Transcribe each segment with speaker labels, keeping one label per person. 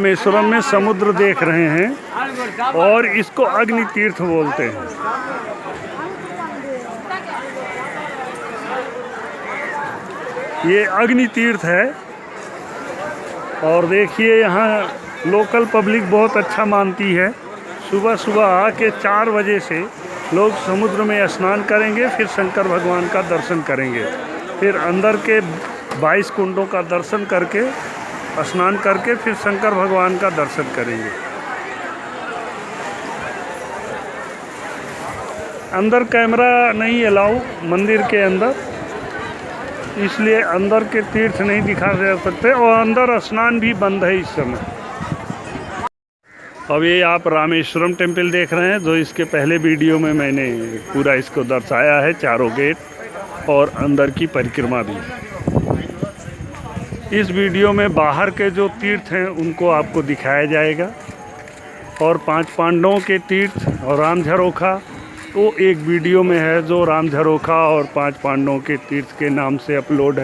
Speaker 1: रामेश्वरम में समुद्र देख रहे हैं और इसको अग्नि तीर्थ बोलते हैं। ये अग्नि तीर्थ है और देखिए यहाँ लोकल पब्लिक बहुत अच्छा मानती है। सुबह सुबह आके 4 बजे से लोग समुद्र में स्नान करेंगे, फिर शंकर भगवान का दर्शन करेंगे, फिर अंदर के 22 कुंडों का दर्शन करके स्नान करके फिर शंकर भगवान का दर्शन करेंगे। अंदर कैमरा नहीं अलाउ मंदिर के अंदर, इसलिए अंदर के तीर्थ नहीं दिखा जा सकते और अंदर स्नान भी बंद है इस समय। अब ये आप रामेश्वरम टेम्पल देख रहे हैं, जो इसके पहले वीडियो में मैंने पूरा इसको दर्शाया है, चारों गेट और अंदर की परिक्रमा भी। इस वीडियो में बाहर के जो तीर्थ हैं उनको आपको दिखाया जाएगा और 5 पांडवों के तीर्थ और राम झरोखा वो एक वीडियो में है, जो राम झरोखा और 5 पांडवों के तीर्थ के नाम से अपलोड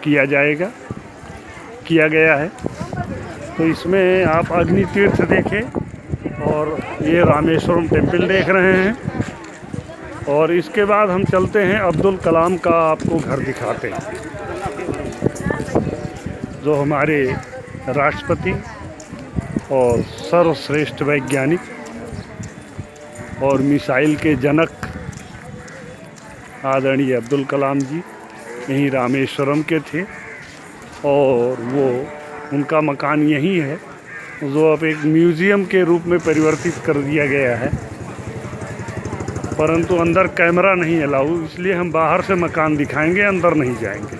Speaker 1: किया गया है। तो इसमें आप अग्नि तीर्थ देखें और ये रामेश्वरम टेम्पल देख रहे हैं और इसके बाद हम चलते हैं अब्दुल कलाम का आपको घर दिखाते हैं, जो हमारे राष्ट्रपति और सर्वश्रेष्ठ वैज्ञानिक और मिसाइल के जनक आदरणीय अब्दुल कलाम जी यहीं रामेश्वरम के थे और वो उनका मकान यही है, जो अब एक म्यूज़ियम के रूप में परिवर्तित कर दिया गया है। परंतु अंदर कैमरा नहीं अलाउ, इसलिए हम बाहर से मकान दिखाएंगे, अंदर नहीं जाएंगे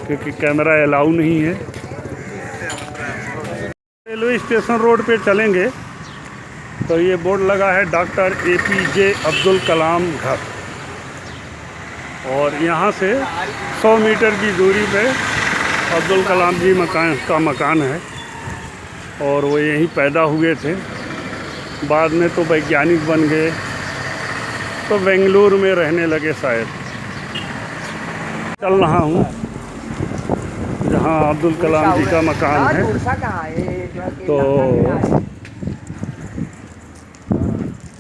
Speaker 1: क्योंकि कैमरा अलाउ नहीं है। रेलवे स्टेशन रोड पे चलेंगे तो ये बोर्ड लगा है डॉक्टर APJ अब्दुल कलाम घर और यहाँ से 100 मीटर की दूरी पे अब्दुल कलाम जी मकान है और वो यहीं पैदा हुए थे। बाद में तो वैज्ञानिक बन गए, तो बेंगलुरु में रहने लगे शायद। चल रहा हूँ जहाँ अब्दुल कलाम जी का मकान है।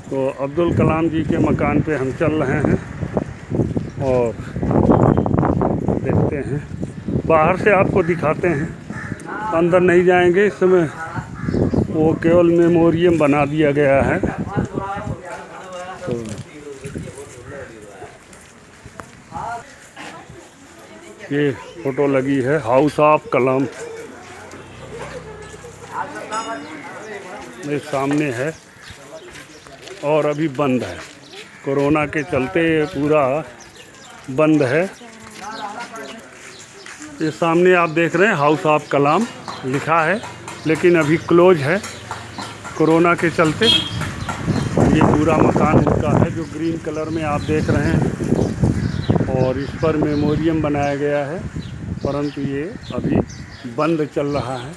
Speaker 1: तो अब्दुल कलाम जी के मकान पे हम चल रहे हैं और देखते हैं, बाहर से आपको दिखाते हैं, अंदर नहीं जाएंगे। इस समय वो केवल मेमोरियम बना दिया गया है। तो ये फोटो लगी है हाउस ऑफ कलाम, मेरे सामने है और अभी बंद है, कोरोना के चलते पूरा बंद है। ये सामने आप देख रहे हैं हाउस ऑफ कलाम लिखा है, लेकिन अभी क्लोज है कोरोना के चलते। ये पूरा मकान उनका है जो ग्रीन कलर में आप देख रहे हैं और इस पर मेमोरियम बनाया गया है, परंतु ये अभी बंद चल रहा है।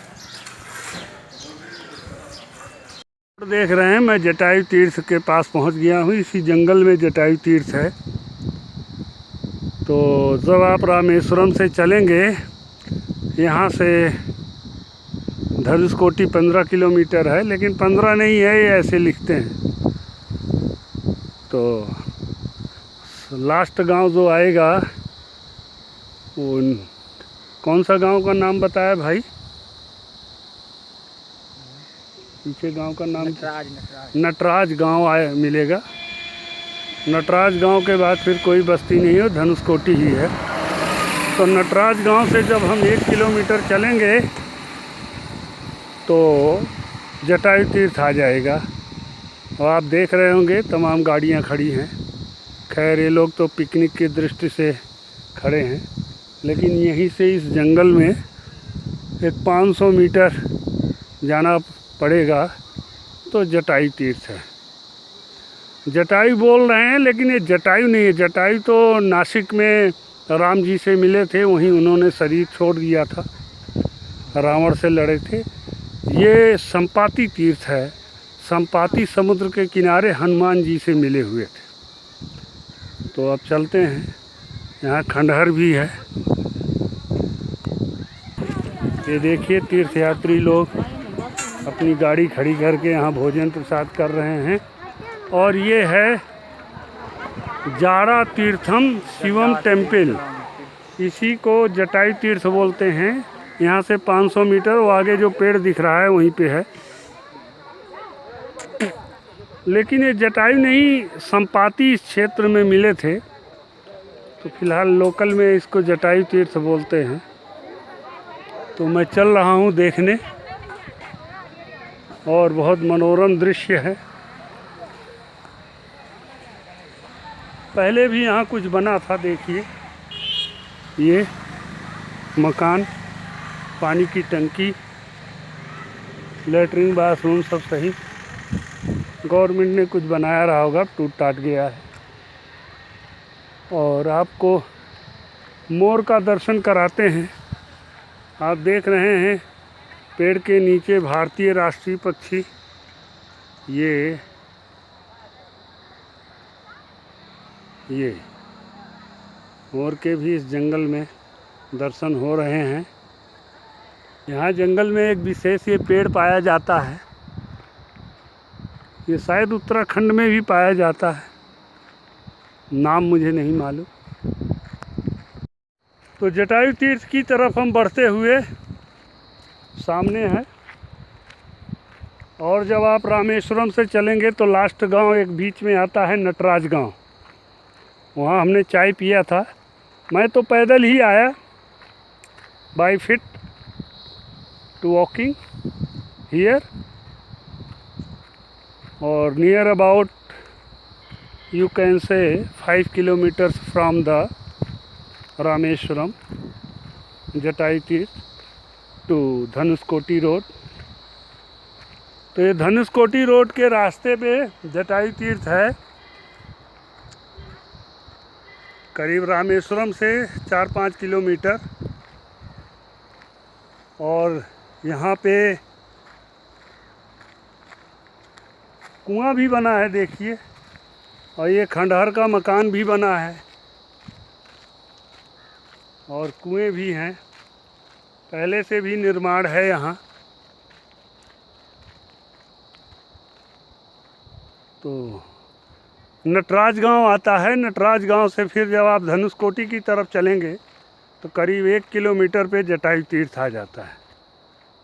Speaker 1: देख रहे हैं मैं जटायु तीर्थ के पास पहुंच गया हूं। इसी जंगल में जटायु तीर्थ है। तो जब आप रामेश्वरम से चलेंगे, यहाँ से धनुषकोटी 15 किलोमीटर है, लेकिन 15 नहीं है, ये ऐसे लिखते हैं। तो लास्ट गांव जो आएगा वो कौन सा गांव का नाम बताया भाई? पीछे गांव का नाम नटराज गांव मिलेगा। नटराज गांव के बाद फिर कोई बस्ती नहीं है, धनुषकोटी ही है। तो नटराज गांव से जब हम 1 किलोमीटर चलेंगे तो जटायु तीर्थ आ जाएगा और आप देख रहे होंगे तमाम गाड़ियां खड़ी हैं। खैर ये लोग तो पिकनिक की दृष्टि से खड़े हैं, लेकिन यहीं से इस जंगल में एक 500 मीटर जाना पड़ेगा तो जटायु तीर्थ है। जटायु बोल रहे हैं, लेकिन ये जटायु नहीं है। जटायु तो नासिक में राम जी से मिले थे, वहीं उन्होंने शरीर छोड़ दिया था, रावण से लड़े थे। ये संपाति तीर्थ है। संपाति समुद्र के किनारे हनुमान जी से मिले हुए थे। तो अब चलते हैं, यहाँ खंडहर भी है। ये देखिए तीर्थयात्री लोग अपनी गाड़ी खड़ी करके यहाँ भोजन प्रसाद कर रहे हैं। और ये है जाड़ा तीर्थम शिवम टेम्पल, इसी को जटायु तीर्थ बोलते हैं। यहाँ से 500 मीटर वो आगे जो पेड़ दिख रहा है वहीं पे है। लेकिन ये जटायु नहीं, संपाति इस क्षेत्र में मिले थे, तो फिलहाल लोकल में इसको जटायु तीर्थ बोलते हैं। तो मैं चल रहा हूँ देखने, और बहुत मनोरम दृश्य है। पहले भी यहाँ कुछ बना था, देखिए ये मकान, पानी की टंकी, लेटरिन बाथरूम सब सही। गवर्नमेंट ने कुछ बनाया रहा होगा, टूट टाट गया है। और आपको मोर का दर्शन कराते हैं। आप देख रहे हैं पेड़ के नीचे भारतीय राष्ट्रीय पक्षी, ये मोर के भी इस जंगल में दर्शन हो रहे हैं। यहाँ जंगल में एक विशेष ये पेड़ पाया जाता है, ये शायद उत्तराखंड में भी पाया जाता है, नाम मुझे नहीं मालूम। तो जटायु तीर्थ की तरफ हम बढ़ते हुए सामने है। और जब आप रामेश्वरम से चलेंगे तो लास्ट गांव एक बीच में आता है, नटराज गांव। वहाँ हमने चाय पिया था। मैं तो पैदल ही आया, by feet to walking here, और near about you can say 5 kilometers from the Rameshwaram Jatayu Tirth to Dhanushkodi road. तो ये धनुषकोटी रोड के रास्ते पे जटायु तीर्थ है। करीब रामेश्वरम से 4-5 किलोमीटर। और यहाँ पे कुआं भी बना है, देखिए। और ये खंडहर का मकान भी बना है, और कुएं भी हैं, पहले से भी निर्माण है यहाँ। तो नटराज गांव आता है। नटराज गांव से फिर जब आप धनुषकोटी की तरफ चलेंगे तो करीब 1 किलोमीटर पे जटायु तीर्थ आ जाता है।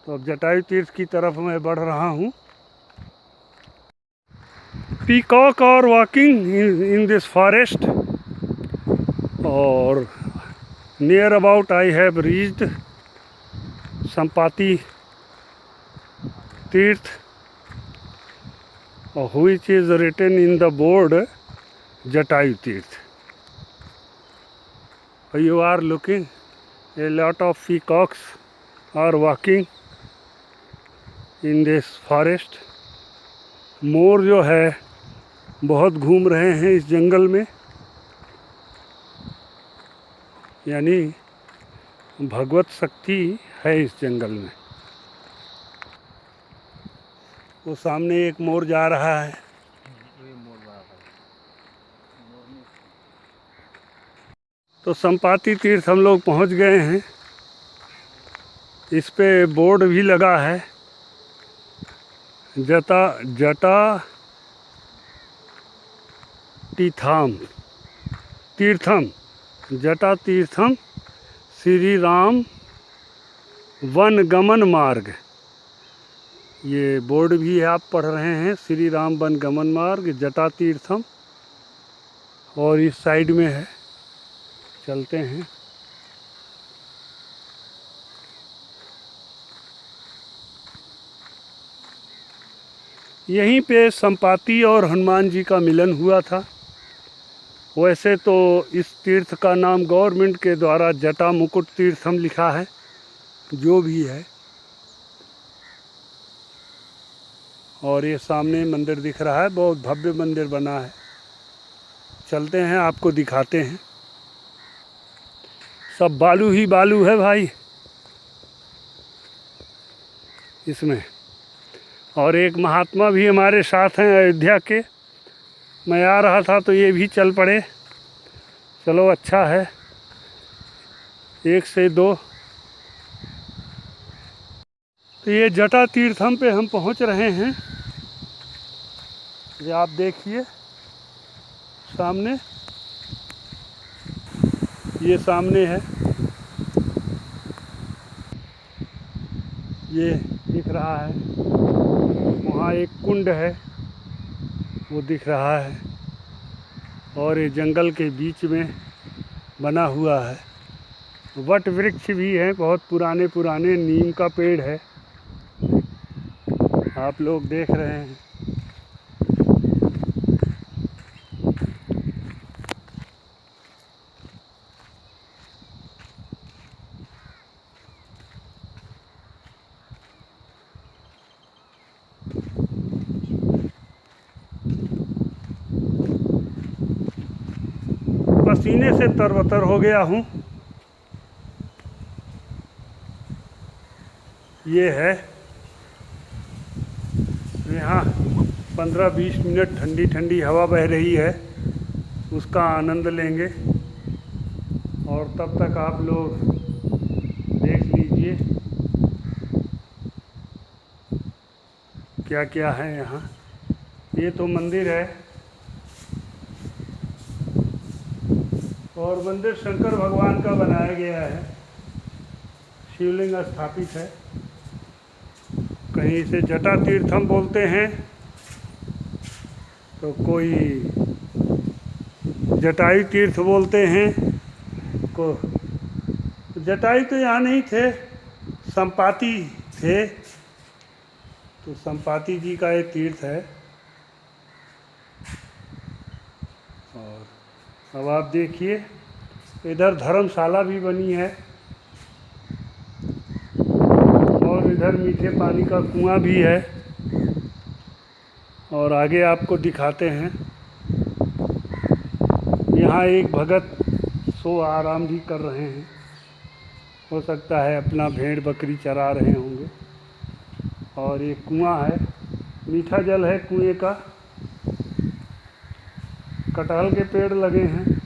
Speaker 1: तो अब जटायु तीर्थ की तरफ मैं बढ़ रहा हूँ। पीकॉक और वॉकिंग इन दिस फॉरेस्ट, और near about I have reached Sampati तीर्थ, which is written in the board Jatayu Tirth. You are looking, a lot of peacocks are walking in this forest. मोर जो है बहुत घूम रहे हैं इस जंगल में, यानी भगवत शक्ति है इस जंगल में। वो सामने एक मोर जा रहा है। तो संपाति तीर्थ हम लोग पहुंच गए हैं। इस पे बोर्ड भी लगा है, जटा तीर्थम जटा तीर्थम श्री राम वन गमन मार्ग। ये बोर्ड भी है, आप पढ़ रहे हैं, श्री राम वन गमन मार्ग जटा तीर्थम। और इस साइड में है, चलते हैं। यहीं पे संपाति और हनुमान जी का मिलन हुआ था। वैसे तो इस तीर्थ का नाम गवर्नमेंट के द्वारा जटा मुकुट तीर्थम लिखा है, जो भी है। और ये सामने मंदिर दिख रहा है, बहुत भव्य मंदिर बना है। चलते हैं, आपको दिखाते हैं। सब बालू ही बालू है भाई इसमें। और एक महात्मा भी हमारे साथ हैं अयोध्या के। मैं आ रहा था तो ये भी चल पड़े। चलो अच्छा है, 1 से 2। तो ये जटा तीर्थम पे हम पहुंच रहे हैं। ये आप देखिए सामने, ये सामने है, ये दिख रहा है। वहाँ एक कुंड है वो दिख रहा है, और ये जंगल के बीच में बना हुआ है। वट वृक्ष भी है, बहुत पुराने पुराने नीम का पेड़ है, आप लोग देख रहे हैं। पसीने से तरबतर हो गया हूँ। ये है यहाँ 15-20 मिनट ठंडी ठंडी हवा बह रही है, उसका आनंद लेंगे। और तब तक आप लोग देख लीजिए क्या क्या है यहाँ। ये तो मंदिर है, और मंदिर शंकर भगवान का बनाया गया है। शिवलिंग स्थापित है। कहीं इसे जटा तीर्थम बोलते हैं, तो कोई जटायु तीर्थ बोलते हैं। को जटायु तो यहाँ नहीं थे, संपाति थे, तो संपाति जी का ये तीर्थ है। और अब आप देखिए इधर धर्मशाला भी बनी है, और इधर मीठे पानी का कुआं भी है। और आगे आपको दिखाते हैं, यहाँ एक भगत सो आराम भी कर रहे हैं। हो सकता है अपना भेड़ बकरी चरा रहे होंगे। और एक कुआं है, मीठा जल है कुएं का। कटहल के पेड़ लगे हैं,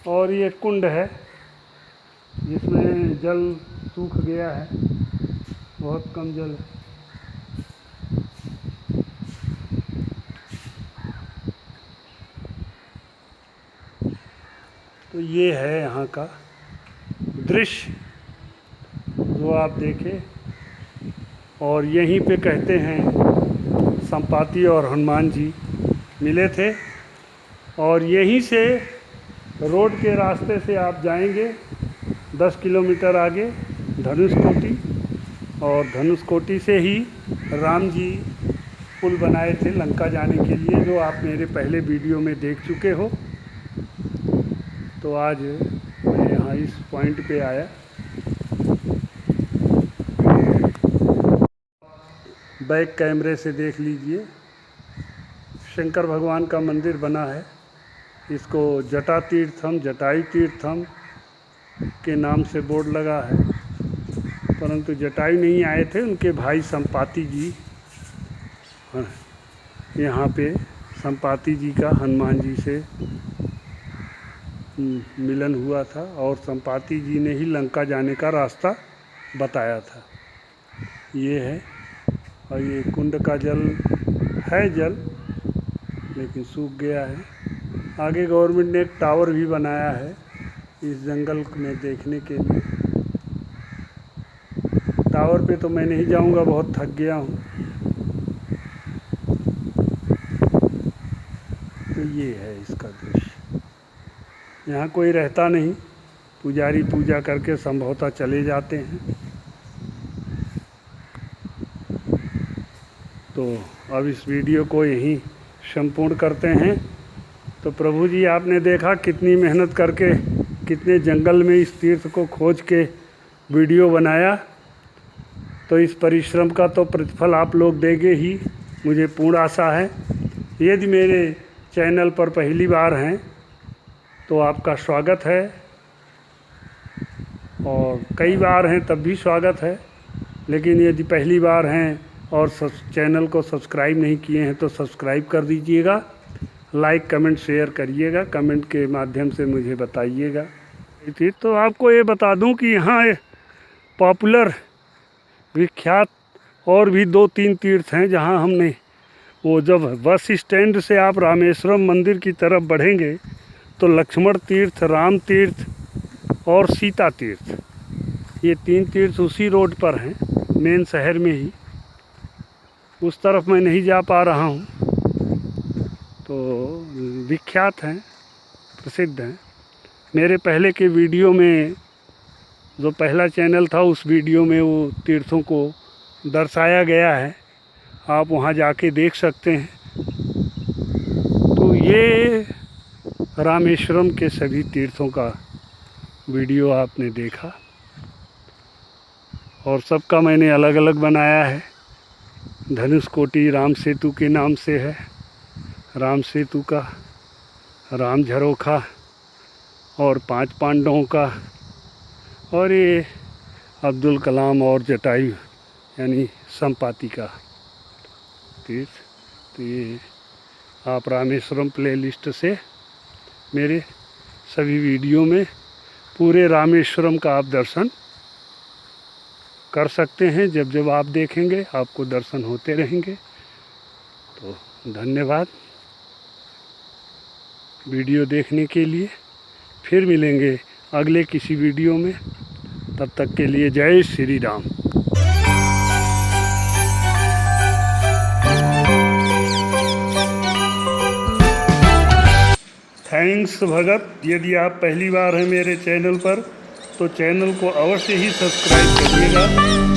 Speaker 1: और ये कुंड है जिसमें जल सूख गया है, बहुत कम जल है। तो ये है यहाँ का दृश्य जो आप देखें। और यहीं पे कहते हैं संपाति और हनुमान जी मिले थे। और यहीं से रोड के रास्ते से आप जाएंगे 10 किलोमीटर आगे धनुषकोटी, और धनुषकोटी से ही राम जी पुल बनाए थे लंका जाने के लिए, जो आप मेरे पहले वीडियो में देख चुके हो। तो आज मैं यहाँ इस पॉइंट पे आया। बैक कैमरे से देख लीजिए, शंकर भगवान का मंदिर बना है। इसको जटा तीर्थम, जटायु तीर्थम के नाम से बोर्ड लगा है, परंतु जटायु नहीं आए थे, उनके भाई संपाति जी यहाँ पे संपाति जी का हनुमान जी से मिलन हुआ था, और संपाति जी ने ही लंका जाने का रास्ता बताया था। ये है, और ये कुंड का जल है, जल लेकिन सूख गया है। आगे गवर्नमेंट ने एक टावर भी बनाया है इस जंगल में देखने के लिए। टावर पे तो मैं नहीं जाऊंगा, बहुत थक गया हूँ। तो ये है इसका दृश्य। यहाँ कोई रहता नहीं, पुजारी पूजा करके संभवतः चले जाते हैं। तो अब इस वीडियो को यहीं संपूर्ण करते हैं। तो प्रभु जी, आपने देखा कितनी मेहनत करके, कितने जंगल में इस तीर्थ को खोज के वीडियो बनाया। तो इस परिश्रम का तो प्रतिफल आप लोग देंगे ही, मुझे पूर्ण आशा है। यदि मेरे चैनल पर पहली बार हैं तो आपका स्वागत है, और कई बार हैं तब भी स्वागत है। लेकिन यदि पहली बार हैं और चैनल को सब्सक्राइब नहीं किए हैं तो सब्सक्राइब कर दीजिएगा, लाइक कमेंट शेयर करिएगा, कमेंट के माध्यम से मुझे बताइएगा। तो आपको ये बता दूं कि यहाँ पॉपुलर विख्यात और भी 2-3 तीर्थ हैं जहां हमने वो जब बस स्टैंड से आप रामेश्वरम मंदिर की तरफ बढ़ेंगे तो लक्ष्मण तीर्थ, राम तीर्थ और सीता तीर्थ, ये 3 तीर्थ उसी रोड पर हैं, मेन शहर में ही। उस तरफ मैं नहीं जा पा रहा हूँ, तो विख्यात हैं, प्रसिद्ध हैं। मेरे पहले के वीडियो में, जो पहला चैनल था, उस वीडियो में वो तीर्थों को दर्शाया गया है, आप वहाँ जाके देख सकते हैं। तो ये रामेश्वरम के सभी तीर्थों का वीडियो आपने देखा, और सबका मैंने अलग अलग बनाया है। धनुषकोटि राम सेतु के नाम से है, राम सेतु का, राम झरोखा और 5 पांडवों का, और ये अब्दुल कलाम और जटायु यानी संपाति का तीर्थ। तो ये आप रामेश्वरम प्लेलिस्ट से मेरे सभी वीडियो में पूरे रामेश्वरम का आप दर्शन कर सकते हैं। जब जब आप देखेंगे आपको दर्शन होते रहेंगे। तो धन्यवाद वीडियो देखने के लिए। फिर मिलेंगे अगले किसी वीडियो में, तब तक के लिए जय श्री राम। थैंक्स भगत। यदि आप पहली बार हैं मेरे चैनल पर तो चैनल को अवश्य ही सब्सक्राइब करिएगा